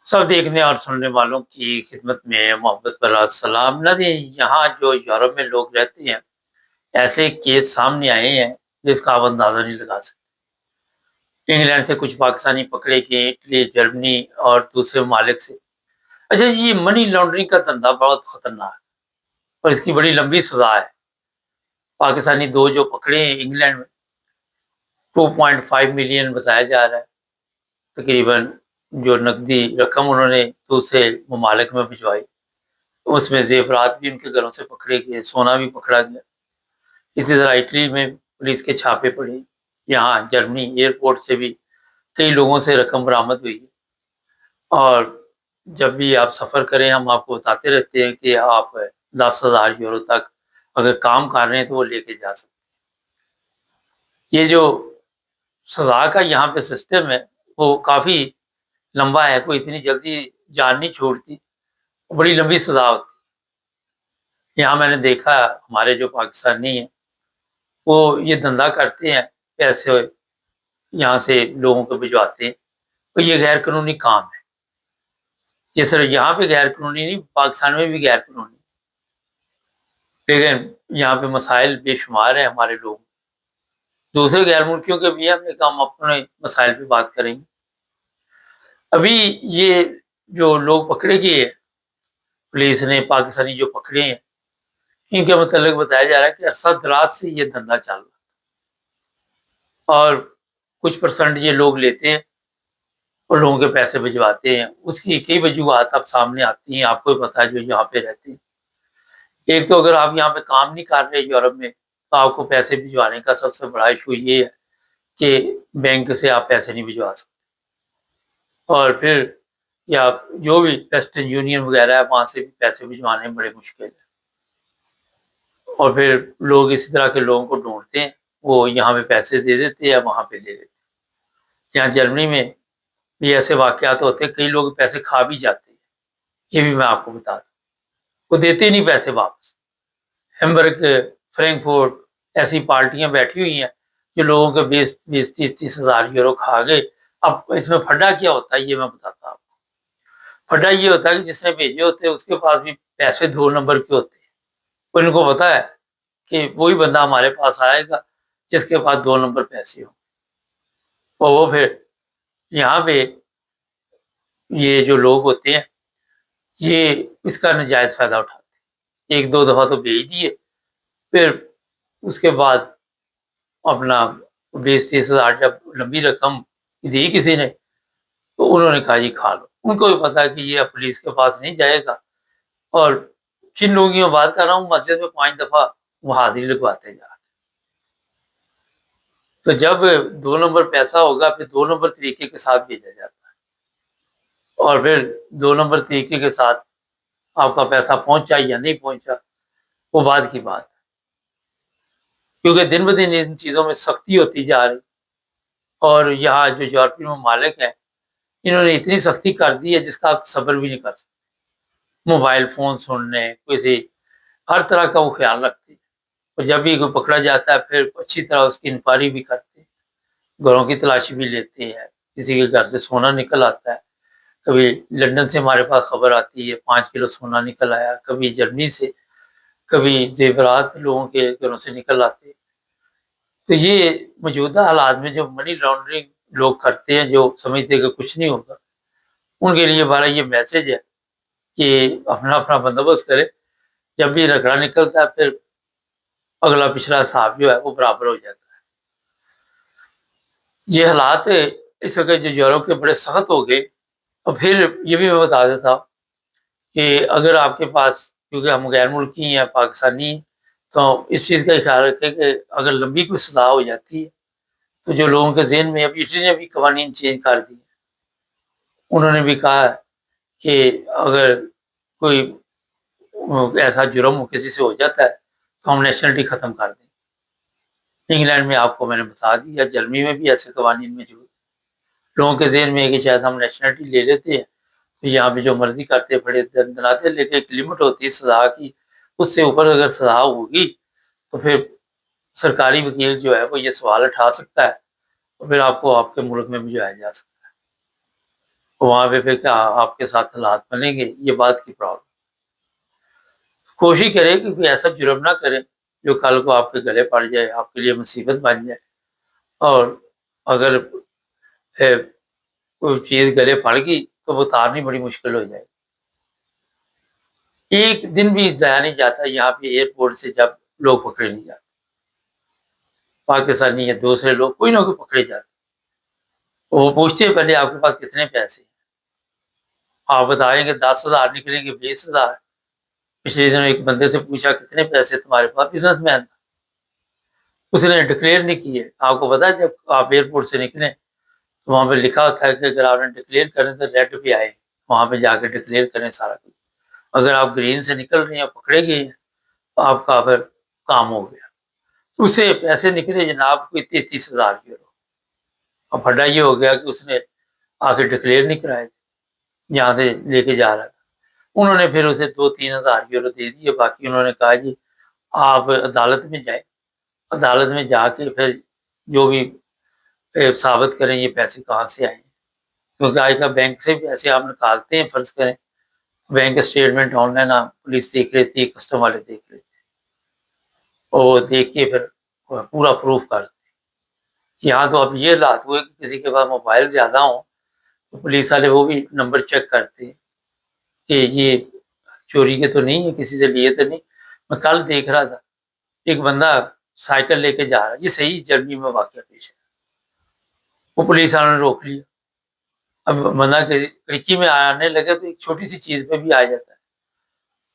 سب دیکھنے اور سننے والوں کی خدمت میں محبت پر سلام نہ دیں۔ یہاں جو یورپ میں لوگ رہتے ہیں، ایسے کیس سامنے آئے ہیں جس کا آپ اندازہ نہیں لگا سکتے۔ انگلینڈ سے کچھ پاکستانی پکڑے گئے، اٹلی، جرمنی اور دوسرے ممالک سے۔ اچھا جی، یہ منی لانڈرنگ کا دھندا بہت خطرناک ہے اور اس کی بڑی لمبی سزا ہے۔ پاکستانی دو جو پکڑے ہیں انگلینڈ میں، 2.5 ملین بتایا جا رہا ہے تقریباً، جو نقدی رقم انہوں نے دوسرے ممالک میں بھجوائی۔ اس میں زیورات بھی ان کے گھروں سے پکڑے گئے، سونا بھی پکڑا گیا۔ اسی طرح اٹلی میں پولیس کے چھاپے پڑے، یہاں جرمنی ایئرپورٹ سے بھی کئی لوگوں سے رقم برآمد ہوئی ہے۔ اور جب بھی آپ سفر کریں ہم آپ کو بتاتے رہتے ہیں کہ آپ 10,000 یورو تک اگر کام کر رہے ہیں تو وہ لے کے جا سکتے ہیں۔ یہ جو سزا کا یہاں پہ سسٹم ہے وہ کافی لمبا ہے، کوئی اتنی جلدی جان نہیں چھوڑتی، بڑی لمبی سزا ہوتی ہے۔ یہاں میں نے دیکھا ہمارے جو پاکستانی ہیں وہ یہ دھندا کرتے ہیں، پیسے یہاں سے لوگوں کو بھجواتے ہیں، تو یہ غیر قانونی کام ہے۔ یہ صرف یہاں پہ غیر قانونی نہیں، پاکستان میں بھی غیر قانونی، لیکن یہاں پہ مسائل بے شمار ہیں ہمارے لوگ۔ دوسرے غیر ملکیوں کے بھی ہم نے کہا ہم اپنے مسائل پہ بات کریں گے۔ ابھی یہ جو لوگ پکڑے گئے، پولیس نے پاکستانی جو پکڑے ہیں، ان کے متعلق بتایا جا رہا ہے کہ عرصہ دراز سے یہ دھندا چل رہا، اور کچھ پرسنٹ یہ لوگ لیتے ہیں اور لوگوں کے پیسے بھجواتے ہیں۔ اس کی کئی وجوہات اب سامنے آتی ہیں، آپ کو پتا ہے جو یہاں پہ رہتے ہیں۔ ایک تو اگر آپ یہاں پہ کام نہیں کر رہے یورپ میں تو آپ کو پیسے بھجوانے کا سب سے بڑا ایشو یہ ہے کہ بینک سے آپ پیسے نہیں بھجوا سکتے، اور پھر یا جو بھی ویسٹرن یونین وغیرہ ہے وہاں سے بھی پیسے بھجوانے بڑے مشکل ہیں، اور پھر لوگ اسی طرح کے لوگوں کو ڈھونڈتے ہیں، وہ یہاں پہ پیسے دے دیتے ہیں یا وہاں پہ دے دیتے ہیں۔ یہاں جرمنی میں بھی ایسے واقعات ہوتے ہیں، کئی لوگ پیسے کھا بھی جاتے ہیں، یہ بھی میں آپ کو بتا دوں، وہ دیتے نہیں پیسے واپس۔ ہیمبرگ، فرینکفورٹ، ایسی پارٹیاں بیٹھی ہوئی ہیں جو لوگوں کے 20-30 ہزار یورو کھا گئے۔ اب اس میں پھڈا کیا ہوتا ہے یہ میں بتاتا ہوں آپ کو۔ پھڈا یہ ہوتا ہے کہ جس نے بھیجے ہوتے ہیں اس کے پاس بھی پیسے 2 نمبر کے ہوتے ہیں، ان کو پتا ہے کہ وہی بندہ ہمارے پاس آئے گا جس کے پاس 2 نمبر پیسے ہوں، اور وہ پھر یہاں پہ یہ جو لوگ ہوتے ہیں یہ اس کا ناجائز فائدہ اٹھاتے ہیں۔ 1-2 دفعہ تو بھیج دیے، پھر اس کے بعد اپنا 20-30 ہزار جب لمبی رقم دی کسی نے تو انہوں نے کہا جی کھا لو۔ ان کو بھی پتا ہے کہ یہ اب پولیس کے پاس نہیں جائے گا، اور جن لوگوں کی میں بات کر رہا ہوں مسجد میں 5 دفعہ وہ حاضری لگواتے جا رہے، تو جب 2 نمبر پیسہ ہوگا پھر 2 نمبر طریقے کے ساتھ بھیجا جاتا ہے، اور پھر 2 نمبر طریقے کے ساتھ آپ کا پیسہ پہنچا یا نہیں پہنچا وہ بعد کی بات ہے، کیونکہ دن بدن ان چیزوں میں سختی ہوتی جا رہی، اور یہاں جو یورپی ممالک ہیں انہوں نے اتنی سختی کر دی ہے جس کا آپ صبر بھی نہیں کر سکتے۔ موبائل فون سننے، کسی ہر طرح کا وہ خیال رکھتے ہیں، اور جب بھی کوئی پکڑا جاتا ہے پھر اچھی طرح اس کی انکوائری بھی کرتے ہیں، گھروں کی تلاشی بھی لیتے ہیں، کسی کے گھر سے سونا نکل آتا ہے، کبھی لندن سے ہمارے پاس خبر آتی ہے 5 کلو سونا نکل آیا، کبھی جرمنی سے، کبھی زیورات لوگوں کے گھروں سے نکل آتے ہیں۔ تو یہ موجودہ حالات میں جو منی لانڈرنگ لوگ کرتے ہیں، جو سمجھتے ہیں کہ کچھ نہیں ہوگا، ان کے لیے ہمارا یہ میسج ہے کہ اپنا اپنا بندوبست کرے، جب بھی رگڑا نکلتا ہے پھر اگلا پچھلا حساب جو ہے وہ برابر ہو جاتا ہے۔ یہ حالات اس وقت جو یورپ کے بڑے سخت ہو گئے، اور پھر یہ بھی میں بتا دیتا ہوں کہ اگر آپ کے پاس، کیونکہ ہم غیر ملکی ہیں پاکستانی ہیں، تو اس چیز کا خیال رکھیں کہ اگر لمبی کوئی سزا ہو جاتی ہے تو جو لوگوں کے ذہن میں، اب اٹلی نے بھی قوانین چینج کر دی، انہوں نے بھی کہا کہ اگر کوئی ایسا جرم کسی سے ہو جاتا ہے تو ہم نیشنلٹی ختم کر دیں۔ انگلینڈ میں آپ کو میں نے بتا دیا، جرمنی میں بھی ایسے قوانین موجود ہیں۔ لوگوں کے ذہن میں ہے کہ شاید ہم نیشنلٹی لے لیتے ہیں تو یہاں پہ جو مرضی کرتے پڑے دناتے، لیکن ایک لمٹ ہوتی ہے سزا کی، اس سے اوپر اگر سزا ہوگی تو پھر سرکاری وکیل جو ہے وہ یہ سوال اٹھا سکتا ہے، اور پھر آپ کو آپ کے ملک میں بھجوایا جا سکتا ہے۔ وہاں پہ پھر کیا آپ کے ساتھ حالات بنیں گے، یہ بات کی پرابلم۔ کوشش کرے کہ کوئی ایسا جرم نہ کرے جو کل کو آپ کے گلے پڑ جائے، آپ کے لیے مصیبت بن جائے، اور اگر کوئی چیز گلے پڑ گئی تو وہ اتارنی بڑی مشکل ہو جائے گی۔ ایک دن بھی ضائع نہیں جاتا یہاں پہ ایئرپورٹ سے جب لوگ پکڑے نہیں جاتے، پاکستانی یا دوسرے لوگ کوئی نہ کوئی پکڑے جاتے، وہ پوچھتے ہیں پہلے آپ کے پاس کتنے پیسے ہیں، آپ بتائیں گے 10,000 نکلیں گے 20,000۔ پچھلے دنوں ایک بندے سے پوچھا کتنے پیسے تمہارے پاس، بزنس مین تھا، اس نے ڈکلیئر نہیں کیے۔ آپ کو پتا ہے جب آپ ایئرپورٹ سے نکلیں تو وہاں پہ لکھا ہوتا ہے کہ اگر آپ نے ڈکلیئر کریں تو ریڈ پہ آئے، وہاں پہ جا کے ڈکلیئر کریں سارا کچھ۔ اگر آپ گرین سے نکل رہے ہیں، پکڑے گئے ہیں، تو آپ کا پھر کام ہو گیا۔ اسے پیسے نکلے جناب کوئی 33,000 یورو۔ اب پھڈا یہ ہو گیا کہ اس نے آ کے ڈکلیئر نہیں کرائے تھے جہاں سے لے کے جا رہا تھا۔ انہوں نے پھر اسے 2-3 ہزار یورو دے دیے، باقی انہوں نے کہا جی آپ عدالت میں جائیں، عدالت میں جا کے پھر جو بھی ثابت کریں یہ پیسے کہاں سے آئے، کیونکہ آج کل بینک سے پیسے آپ نکالتے ہیں، فرض کریں bank statement on line police دیکھ لیتی ہے، کسٹم والے دیکھ لیتے ہیں، اور دیکھ کے پھر پورا پروف کرتے ہیں۔ یہاں تو اب یہ حالات ہوئے کہ کسی کے پاس موبائل زیادہ ہوں تو پولیس والے وہ بھی نمبر چیک کرتے ہیں کہ یہ چوری کے تو نہیں ہے، کسی سے لیے تو نہیں۔ میں کل دیکھ رہا تھا ایک بندہ سائیکل لے کے جا رہا ہے، یہ صحیح جرمنی میں واقعہ پیش ہے، وہ پولیس والوں نے روک لیا۔ اب بندہ کھڑکی میں آنے لگے تو ایک چھوٹی سی چیز پہ بھی آ جاتا ہے،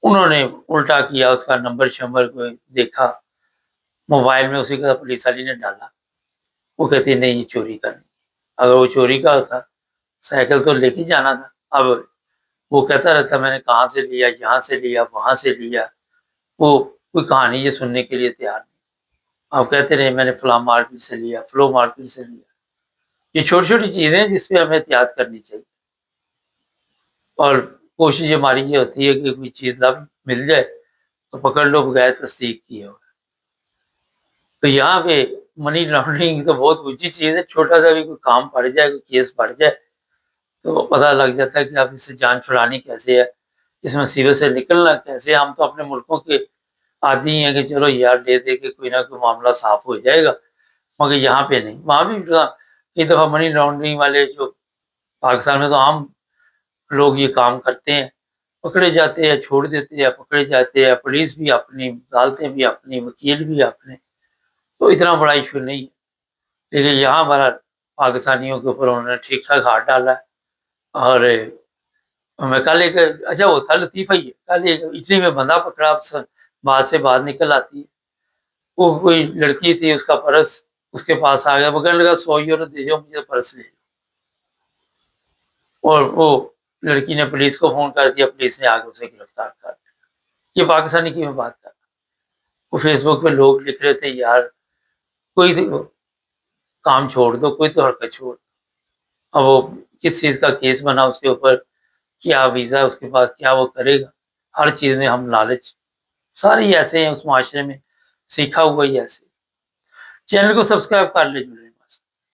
انہوں نے الٹا کیا، اس کا نمبر شمبر کو دیکھا موبائل میں، اسی کا پولیس والی نے ڈالا۔ وہ کہتے نہیں یہ چوری کا نہیں، اگر وہ چوری کا ہوتا سائیکل تو لے کے جانا تھا۔ اب وہ کہتا رہتا میں نے کہاں سے لیا، یہاں سے لیا، وہاں سے لیا، وہ کوئی کہانی یہ سننے کے لیے تیار نہیں۔ آپ کہتے رہے میں نے فلاں مارکیٹ سے لیا، فلو مارکیٹ سے لیا۔ یہ چھوٹی چھوٹی چیزیں ہیں جس پہ ہمیں احتیاط کرنی چاہیے، اور کوشش ہماری یہ ہوتی ہے کہ کوئی چیز لب مل جائے تو پکڑ لو بغیر تصدیق کیے ہو۔ تو یہاں پہ منی لانڈرنگ تو بہت اونچی چیز ہے، چھوٹا سا بھی کوئی کام پڑ جائے، کوئی کیس پڑ جائے تو پتہ لگ جاتا ہے کہ آپ اس سے جان چھڑانی کیسے ہے، اس مصیبت سے نکلنا کیسے۔ ہم تو اپنے ملکوں کے عادی ہیں کہ چلو یار دے دے کے کوئی نہ کوئی معاملہ صاف ہو جائے گا، مگر یہاں پہ نہیں۔ وہاں بھی کئی دفعہ منی لانڈرنگ والے جو پاکستان میں تو عام لوگ یہ کام کرتے ہیں، پکڑے جاتے ہیں، چھوڑ دیتے ہیں، پکڑے جاتے ہیں، پولیس بھی اپنی، عدالتیں بھی اپنی، وکیل بھی اپنے، تو اتنا بڑا ایشو نہیں ہے۔ لیکن یہاں ہمارا پاکستانیوں کے اوپر انہوں نے ٹھیک ٹھاک ہاتھ ڈالا ہے۔ اور میں کل ایک اچھا وہ تھا لطیفہ ہی ہے، کل ایک اٹلی میں بندہ پکڑا، بات سے بات نکل آتی ہے، وہ کوئی لڑکی تھی، اس کا پرس اس کے پاس آ گیا، وہ کہنے لگا 100 یورو دے جو مجھے پرس لے جاؤ، اور وہ لڑکی نے پولیس کو فون کر دیا، پولیس نے آ کے اسے گرفتار کر دیا۔ یہ پاکستانی کی میں بات کر رہا ہوں۔ وہ فیس بک پہ لوگ لکھ رہے تھے یار کوئی کام چھوڑ دو، کوئی تو حرکت چھوڑ دو۔ اب وہ کس چیز کا کیس بنا، اس کے اوپر کیا ویزا، اس کے بعد کیا وہ کرے گا، ہر چیز میں ہم لالچ، سارے ہی ایسے ہیں اس معاشرے میں، سیکھا ہوا ہی ایسے۔ چینل کو سبسکرائب کر لے۔